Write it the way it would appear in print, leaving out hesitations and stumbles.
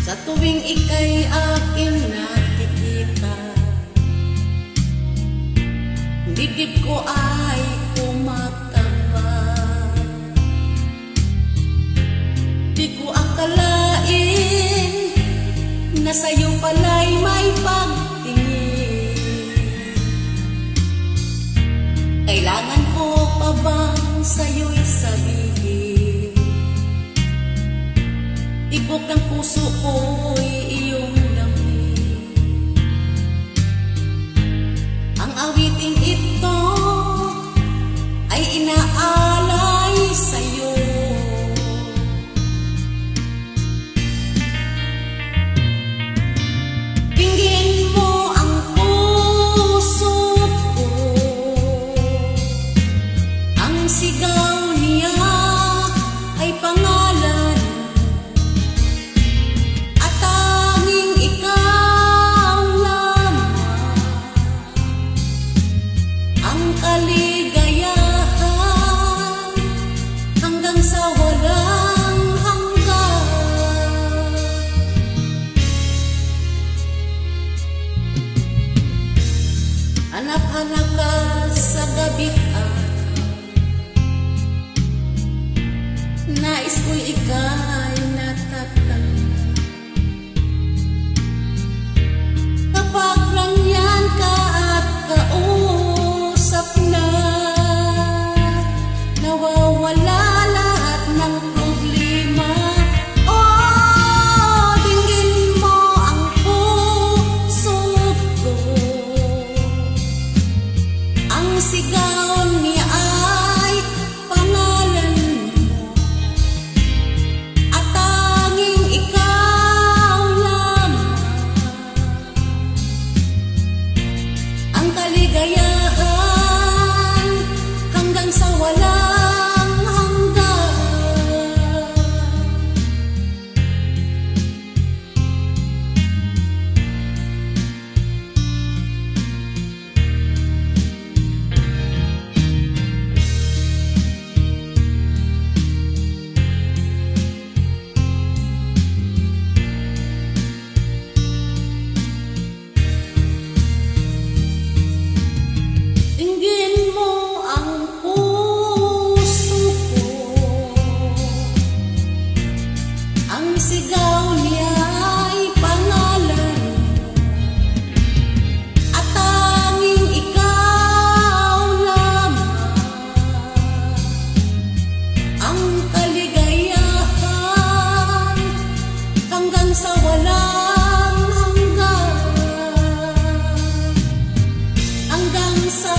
Sa tuwing ika'y aking nakikita, dibdib ko ay kumakaba. Di ko akalain na sa'yo pala'y may pagtingin. Kailangan ko pa bang sa'yo'y sabihin? Tibok ng puso ko'y iyong damhin. Ang awiting ito ay inaalay sa'yo. Pinggin mo ang puso ko, ang sigaw niya ay pangalan. Kaligayahan hanggang sa walang hanggan. Hanap-hanap ka sa gabi at nais ko'y ika'y natatanda. Kapag langyan ka at kausap na, nawawala lahat ng problema. Oh, dinggin mo ang puso ko, ang sigaw niya ay pangalan mo, at tanging ikaw lamang ang kaligayahan hanggang sa walang hanggan. Dinggin mo ang puso ko, ang sigaw niya ay pangalan mo, at tanging ikaw lamang ang kaligayahan hanggang sa walang hanggan. Hanggang sa